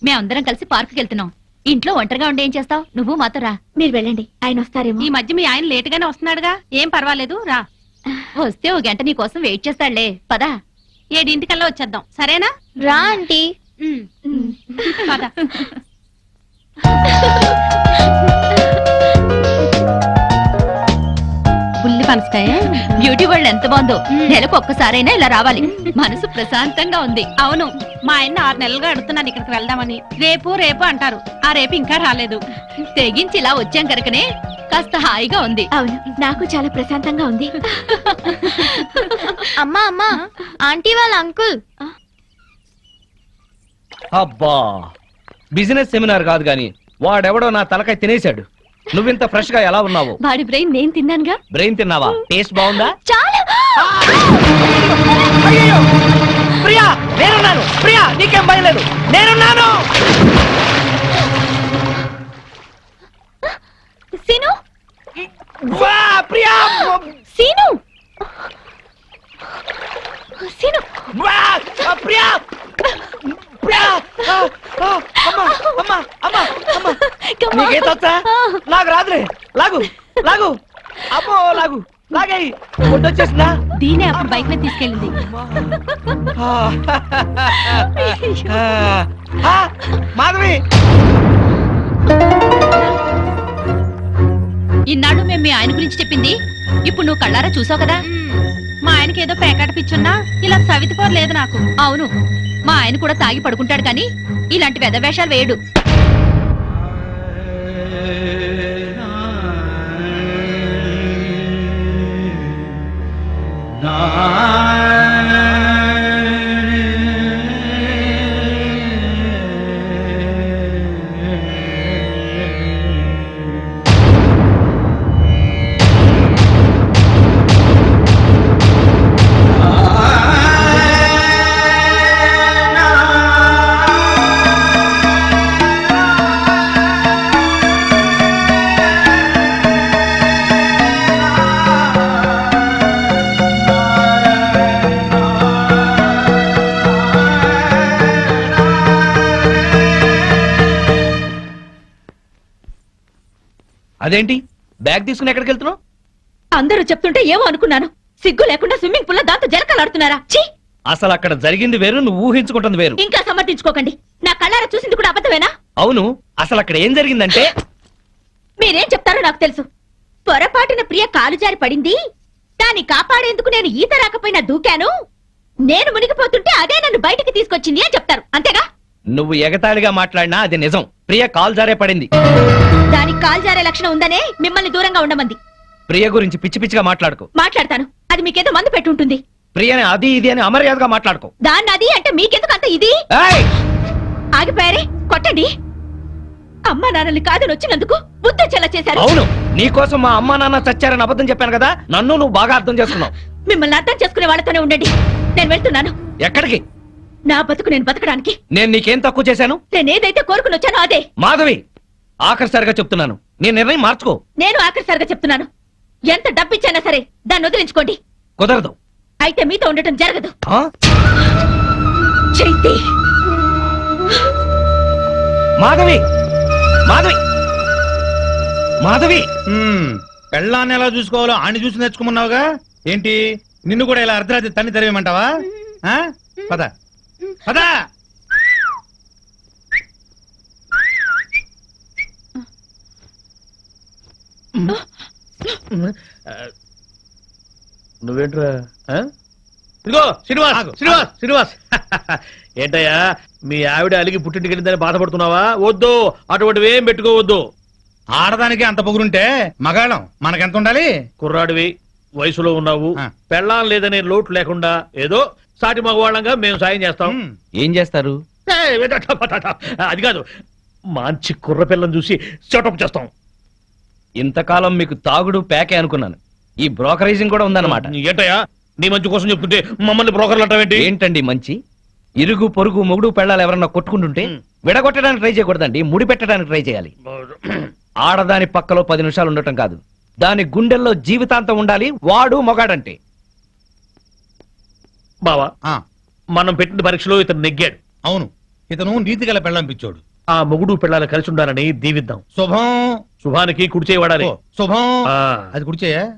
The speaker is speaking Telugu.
మేమందరం కలిసి పార్కుకి వెళ్తున్నాం. ఇంట్లో ఒంటరిగా ఉండి ఏం చేస్తావు? నువ్వు మాతో రా. మీరు వెళ్ళండి, ఆయన వస్తారేమో. ఈ మధ్య మీ ఆయన లేటుగానే వస్తున్నాడుగా, ఏం పర్వాలేదు రా. వస్తే ఓ గంట నీ కోసం వెయిట్ చేస్తాడులే. పదా 7 వచ్చేద్దాం, సరేనా? రా ఆంటీ. పద. బుల్లి పనసకాయ బ్యూటీ వరల్డ్ ఎంత బాగుందో. నెలకు ఒక్కసారైనా ఇలా రావాలి. మనసు ప్రశాంతంగా ఉంది. అవును, మా ఆయన 6 నెలలుగా అడుగుతున్నాను ఇక్కడికి వెళ్దామని. రేపు రేపు అంటారు, ఆ రేపు ఇంకా రాలేదు. తెగించి ఇలా వచ్చాం కనుకనే కాస్త హాయిగా ఉంది. అవును, నాకు చాలా ప్రశాంతంగా ఉంది. అమ్మా అమ్మా, ఆంటీ వాళ్ళ అంకుల్. అబ్బా, బిజినెస్ సెమినార్ కాదు గాని వాడెవడో నా తలకాయ తినేశాడు. నువ్వింత ఫ్రెష్ గా ఎలా ఉన్నావు? వాడి బ్రెయిన్ నేను తిన్నానుగా. బ్రెయిన్ తిన్నావా? టేస్ట్ బాగుందా? చాలా. అయ్యయ్యో! ప్రియా, నేనున్నాను. ప్రియా, నీకేం భయం లేదు, నేనున్నాను. సీను, వా, ప్రియా! Scene, scene. వా, ప్రియా! ప్రియా! అమ్మా, అమ్మా, అమ్మా, అమ్మా. నీకేతొచ్చా? నాకు రాదులే. లాగు, లాగు. అమ్మో, లాగు, లాగేయి. వచ్చేసిందా? దీనే అప్పుడు బైక్ మీద తీసుకెళ్ళింది. మాధవి, ఇన్నాళ్ళు మేము మీ ఆయన గురించి చెప్పింది ఇప్పుడు నువ్వు కళ్ళారా చూసావు కదా. మా ఆయనకి ఏదో పేకాట పిచ్చున్నా ఇలా సవితిపోరు లేదు నాకు. అవును, మా ఆయన కూడా తాగి పడుకుంటాడు కానీ ఇలాంటి వెధవేషాలు వేయడు. అదేంటి బ్యాగ్ తీసుకుని ఎక్కడికి వెళ్తున్నావు? అందరూ చెప్తుంటే ఏమో అనుకున్నాను. సిగ్గు లేకుండా స్విమ్మింగ్ పూల్ లో దాంతో జలకలాడుతున్నారా? ఛీ! అసలు అక్కడ జరిగింది వేరు, నువ్వు ఊహించుకుంటుంది వేరు. ఇంకా సమర్థించుకోకండి. నా కళ్ళారా చూసింది కూడా అబద్ధమేనా? అవును, అసలు అక్కడ ఏం జరిగిందంటే మీరేం చెప్తారో నాకు తెలుసు. పొరపాటున ప్రియ కాలు జారి పడింది. దాన్ని కాపాడేందుకు నేను ఈత రాకపోయినా దూకాను. నేను మునిగిపోతుంటే అదే నన్ను బయటికి తీసుకొచ్చింది అని చెప్తారు, అంతేగా? నువ్వు ఎగతాళిగా మాట్లాడినా అది నిజం. ప్రియ కాల్ జారే పడింది. దానికి కాలు జారే లక్షణం ఉందనే మిమ్మల్ని దూరంగా ఉండమంది. ప్రియ గురించి పిచ్చి పిచ్చిగా మాట్లాడుకో. మాట్లాడతాను, అది మీకేదో మందు పెట్టుంటుంది. ప్రియని అది ఇది అని అమర్యాదగా మాట్లాడుకో. దాన్ని అది అంటే మీకెందుకు అంత ఇది? ఏయ్! ఆగిపోయారే, కొట్టండి. అమ్మా నాన్నల్ని కాదని వచ్చినందుకు బుద్ధొచ్చేలా చేశారు. అవును, నీకోసం మా అమ్మా నాన్న చచ్చారని అబద్ధం చెప్పాను కదా, నన్ను నువ్వు బాగా అర్థం చేసుకున్నావు. మిమ్మల్ని అర్థం చేసుకునే వాళ్ళతోనే ఉండండి. నేను వెళ్తున్నాను. ఎక్కడికి? నా బతుకు నేను బతకడానికి. నేను నీకేం తక్కువ చేశాను? నేనేదైతే కోరుకుని వచ్చానో అదే. మాధవి, ఆఖరిసారిగా చెప్తున్నాను, నీ నిర్ణయం మార్చుకో. నేను ఆఖరిసారిగా చెప్తున్నాను, ఎంత డబ్బిచ్చైనా సరే దాన్ని వదిలించుకోండి. కుదరదు. అయితే మీతో ఉండటం జరగదు. ఆ? చైతి, మాధవి, మాధవి, మాధవి. పెళ్ళాన్ని ఎలా చూసుకోవాలో ఆని చూసి నేర్చుకోమన్నావుగా. ఏంటి, నిన్ను కూడా ఇలా అర్ధరాత్రి తన్ని తరివేమంటావా? పద పద. నువ్వేంట్రా? ఇదిగో శ్రీనివాస్, శ్రీనివాస్, శ్రీనివాస్. ఏంటయ్యా, మీ ఆవిడ అలిగి పుట్టింటికి వెళ్ళిందని బాధపడుతున్నావా? వద్దు, అటువంటివి ఏం పెట్టుకోవద్దు. ఆడదానికి అంత పొగురుంటే మగాళ్ళం మనకెంత ఉండాలి? కుర్రాడివి, వయసులో ఉన్నావు, ఆ. పెళ్ళాం లేదనే లోటు లేకుండా ఏదో సాటి మగవాళ్ళంగా మేము సాయం చేస్తాం. ఏం చేస్తారు? అది కాదు, మంచి కుర్ర పిల్లని చూసి సెటప్ చేస్తాం. ఇంతకాలం మీకు తాగుడు ప్యాకే అనుకున్నాను, ఈ బ్రోకరేజింగ్ కూడా ఉందన్నమాట. ఏంటయ్యా, నీ మంచి కోసం చెప్తుంటే మమ్మల్ని బ్రోకర్లు అంటావేంటి? ఏంటండి మంచి? ఇరుగు పొరుగు మొగుడు పెళ్ళాలు ఎవరన్నా కొట్టుకుంటుంటే విడగొట్టడానికి ట్రై చేయకూడదండి, ముడి పెట్టడానికి ట్రై చేయాలి. ఆడదాని పక్కలో 10 నిమిషాలు ఉండటం కాదు, దాని గుండెల్లో జీవితాంతం ఉండాలి. వాడు మొగాడంటే. బావా, మనం పెట్టిన పరీక్షలో ఇతను నెగ్గాడు. అవును, ఇతను నీతి గల పెళ్ళంపించోడు. ఆ మొగుడు పెళ్ళాలు కలిసి ఉండాలని దీవిద్దాం. శుభం. శుభానికి కుడిచేయి వాడాలి. శుభం. అది కుడిచేయా?